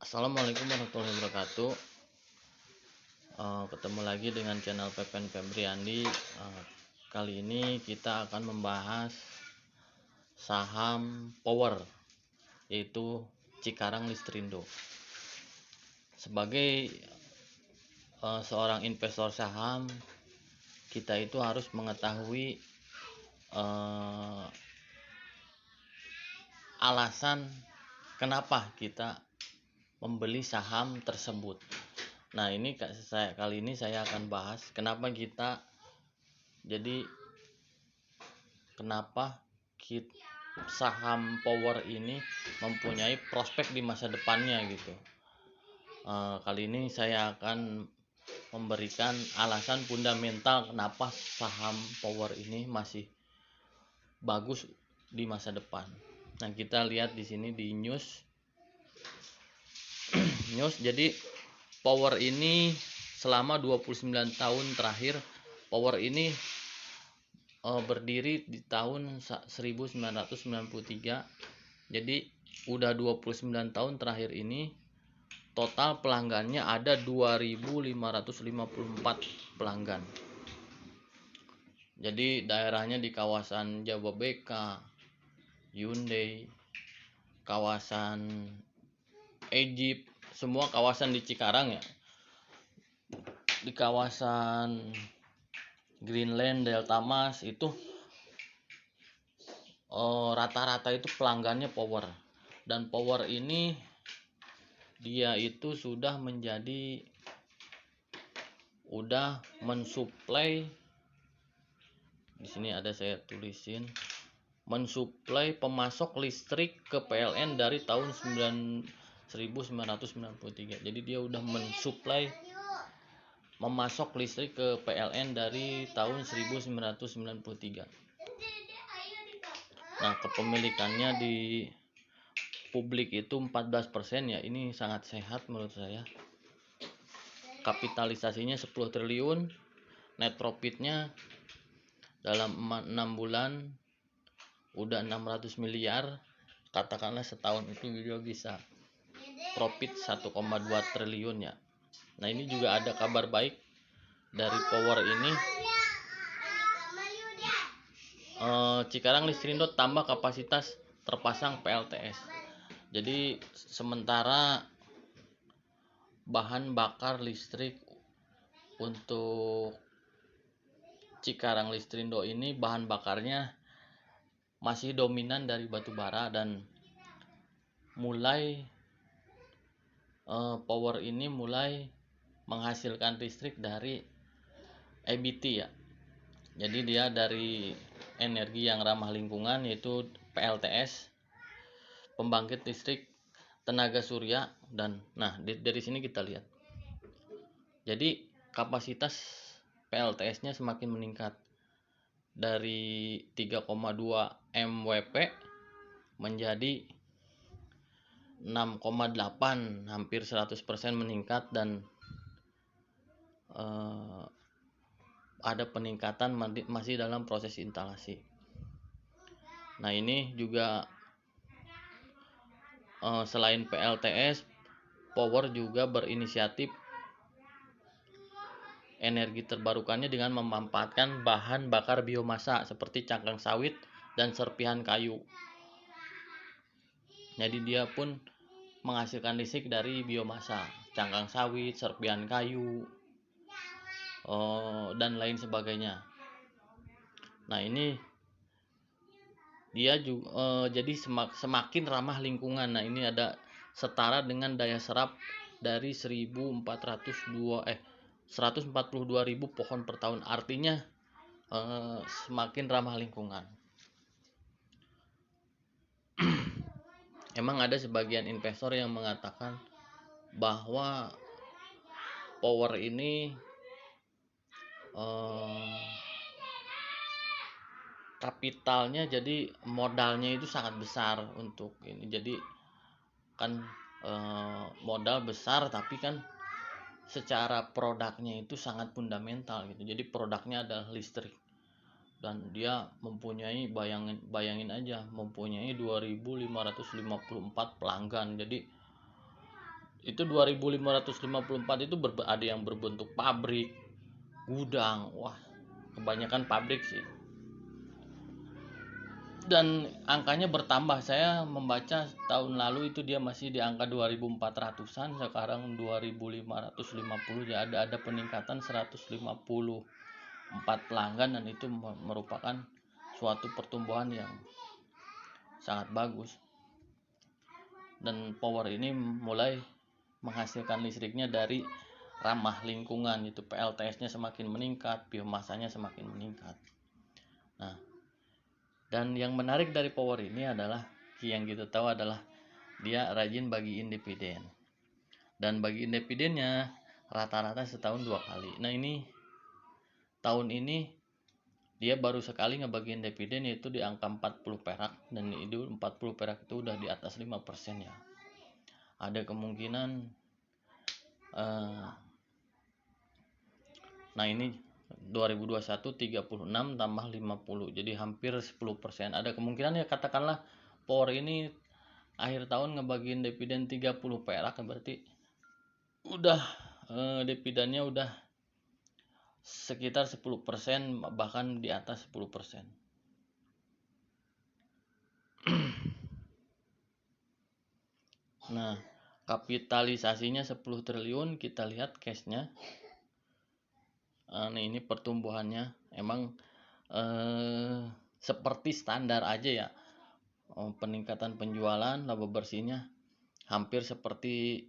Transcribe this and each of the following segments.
Assalamualaikum warahmatullahi wabarakatuh. Ketemu lagi dengan channel Pepen Febriandi. Kali ini kita akan membahas saham Power, yaitu Cikarang Listrindo. Sebagai seorang investor saham, kita itu harus mengetahui alasan kenapa kita membeli saham tersebut. Nah, kali ini saya akan bahas kenapa saham Power ini mempunyai prospek di masa depannya gitu. Kali ini saya akan memberikan alasan fundamental kenapa saham Power ini masih bagus di masa depan. Nah, kita lihat di sini di news. Jadi Power ini selama 29 tahun terakhir, Power ini berdiri di tahun 1993. Jadi udah 29 tahun terakhir ini total pelanggannya ada 2.554 pelanggan. Jadi daerahnya di kawasan Jababeka, Hyundai, kawasan Egypt, semua kawasan di Cikarang ya. Di kawasan Greenland, Delta Mas itu rata-rata itu pelanggannya Power. Dan Power ini dia itu sudah mensuplai, di sini ada saya tulisin, mensuplai pemasok listrik ke PLN dari tahun 1993. Jadi dia udah memasok listrik ke PLN dari tahun 1993. Nah, kepemilikannya di publik itu 14% ya. Ini sangat sehat menurut saya. Kapitalisasinya 10 triliun, net profitnya dalam 6 bulan udah 600 miliar. Katakanlah setahun itu juga bisa profit 1,2 triliun ya. Nah, ini juga ada kabar baik dari Power ini. Cikarang Listrindo tambah kapasitas terpasang PLTS. Jadi sementara bahan bakar listrik untuk Cikarang Listrindo ini bahan bakarnya masih dominan dari batu bara, dan Power ini mulai menghasilkan listrik dari EBT ya. Jadi dia dari energi yang ramah lingkungan, yaitu PLTS, pembangkit listrik tenaga surya. Dan dari sini kita lihat, jadi kapasitas PLTS-nya semakin meningkat dari 3,2 MWP menjadi 6,8, hampir 100% meningkat, dan ada peningkatan masih dalam proses instalasi. Nah, ini juga selain PLTS, Power juga berinisiatif energi terbarukannya dengan memanfaatkan bahan bakar biomasa seperti cangkang sawit dan serpihan kayu. Jadi dia pun menghasilkan listrik dari biomasa, cangkang sawit, serpihan kayu, dan lain sebagainya. Nah, ini dia juga jadi semakin ramah lingkungan. Nah, ini ada setara dengan daya serap dari 142.000 pohon per tahun. Artinya semakin ramah lingkungan. Emang ada sebagian investor yang mengatakan bahwa Power ini kapitalnya, jadi modalnya itu sangat besar untuk ini. Jadi kan modal besar, tapi kan secara produknya itu sangat fundamental gitu. Jadi produknya adalah listrik, dan dia mempunyai, bayangin aja, mempunyai 2.554 pelanggan. Jadi Itu 2554 itu ada yang berbentuk pabrik, gudang. Wah, kebanyakan pabrik sih. Dan angkanya bertambah. Saya membaca tahun lalu itu dia masih di angka 2400-an, sekarang 2550. Ya ada peningkatan 154 pelanggan, dan itu merupakan suatu pertumbuhan yang sangat bagus. Dan power ini mulai menghasilkan listriknya dari ramah lingkungan, itu PLTS-nya semakin meningkat, biomasanya semakin meningkat. Nah, dan yang menarik dari power ini adalah, yang kita tahu adalah dia rajin bagiin dividen. Dan bagiin dividennya rata-rata setahun 2 kali. Nah, ini tahun ini dia baru sekali ngebagiin dividen, yaitu di angka 40 perak, dan itu 40 perak itu udah di atas 5% ya. Ada kemungkinan nah ini 2021 36 tambah 50, jadi hampir 10%. Ada kemungkinan ya, katakanlah power ini akhir tahun ngebagiin dividen 30 perak, berarti udah dividennya udah sekitar 10%, bahkan di atas 10%. Nah, kapitalisasinya 10 triliun, kita lihat cashnya. Nah, ini pertumbuhannya emang seperti standar aja ya. Peningkatan penjualan, laba bersihnya hampir seperti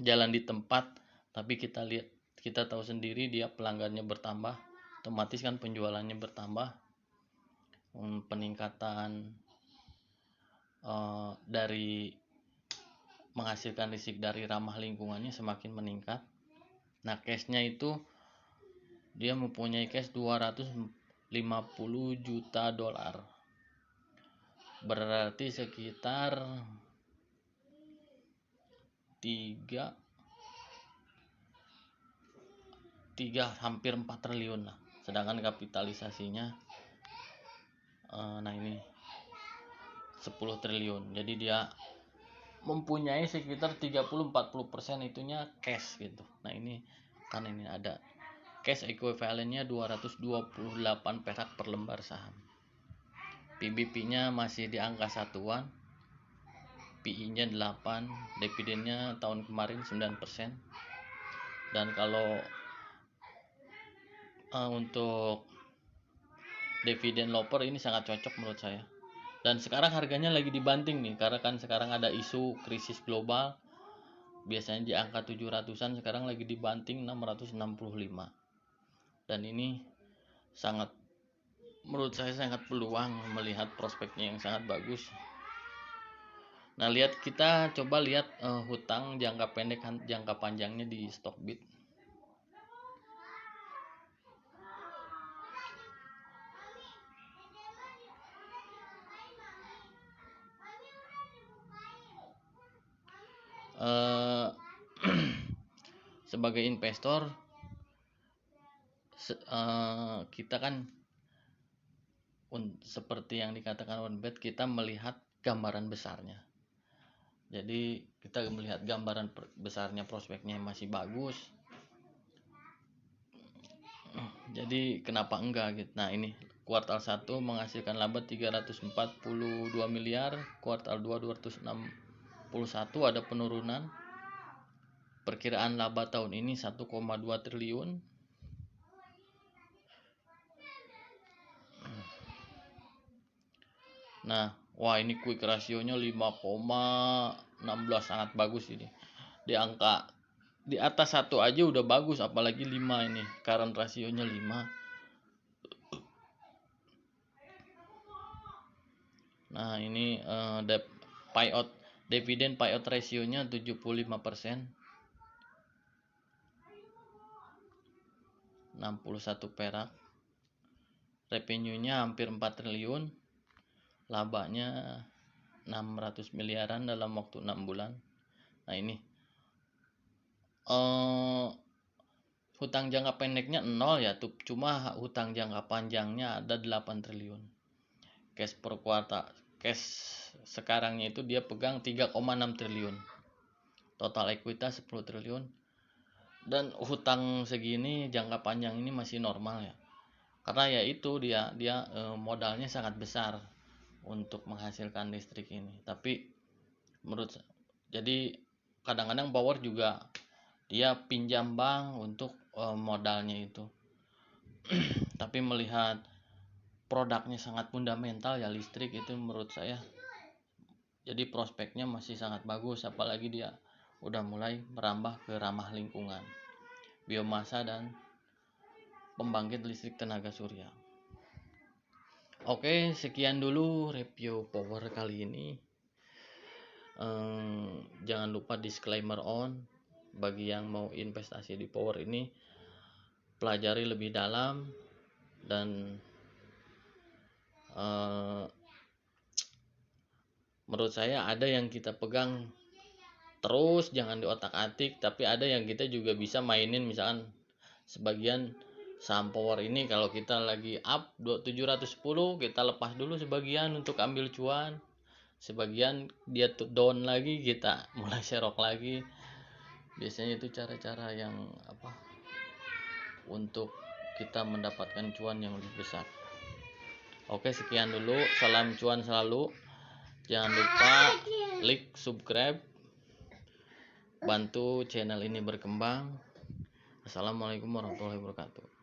jalan di tempat, tapi kita tahu sendiri dia pelanggannya bertambah, otomatis kan penjualannya bertambah. Peningkatan dari menghasilkan listrik dari ramah lingkungannya semakin meningkat. Nah, cashnya itu dia mempunyai cash 250 juta dolar, berarti sekitar 3 hampir 4 triliun lah. Sedangkan kapitalisasinya nah ini 10 triliun. Jadi dia mempunyai sekitar 30-40% itunya cash gitu. Nah, ini kan ini ada cash equivalentnya 228 perak per lembar saham. PBP-nya masih di angka satuan, PI-nya 8, dividennya tahun kemarin 9%. Dan kalau untuk dividen loper ini sangat cocok menurut saya. Dan sekarang harganya lagi dibanting nih, karena kan sekarang ada isu krisis global. Biasanya di angka 700-an, sekarang lagi dibanting 665. Dan ini sangat, menurut saya sangat peluang, melihat prospeknya yang sangat bagus. Nah, kita coba lihat hutang jangka pendek, jangka panjangnya di Stockbit. Sebagai investor, kita kan seperti yang dikatakan Warren Buffett, kita melihat gambaran besarnya. Jadi kita melihat gambaran besarnya, prospeknya masih bagus. Jadi kenapa enggak gitu. Nah, ini kuartal 1 menghasilkan laba 342 miliar, kuartal 2 261, ada penurunan. Perkiraan laba tahun ini 1,2 triliun. Nah, wah ini quick rasionya 5,16, sangat bagus ini. Di angka di atas 1 aja udah bagus, apalagi 5 ini. Current rasionya 5. Nah, ini payout dividen payout rasionya 75%. 61 perak. Revenue-nya hampir 4 triliun. Labanya 600 miliaran dalam waktu 6 bulan. Nah, ini hutang jangka pendeknya 0 ya, cuma hutang jangka panjangnya ada 8 triliun. Cash per kuartal, cash sekarangnya itu dia pegang 3,6 triliun. total ekuitas 10 triliun, dan hutang segini jangka panjang ini masih normal ya, karena ya itu dia modalnya sangat besar untuk menghasilkan listrik ini. Tapi menurut jadi kadang-kadang power juga dia pinjam bank untuk modalnya itu. Tapi melihat produknya sangat fundamental ya listrik itu, menurut saya jadi prospeknya masih sangat bagus, apalagi dia udah mulai merambah ke ramah lingkungan, biomasa dan pembangkit listrik tenaga surya. Oke, sekian dulu review power kali ini. Jangan lupa disclaimer on, bagi yang mau investasi di power ini pelajari lebih dalam, dan menurut saya ada yang kita pegang terus jangan di otak-atik, tapi ada yang kita juga bisa mainin. Misalkan sebagian saham power ini kalau kita lagi up 710, kita lepas dulu sebagian untuk ambil cuan, sebagian dia down lagi kita mulai serok lagi. Biasanya itu cara-cara yang untuk kita mendapatkan cuan yang lebih besar. Oke, sekian dulu, salam cuan selalu. Jangan lupa like, subscribe, bantu channel ini berkembang. Assalamualaikum warahmatullahi wabarakatuh.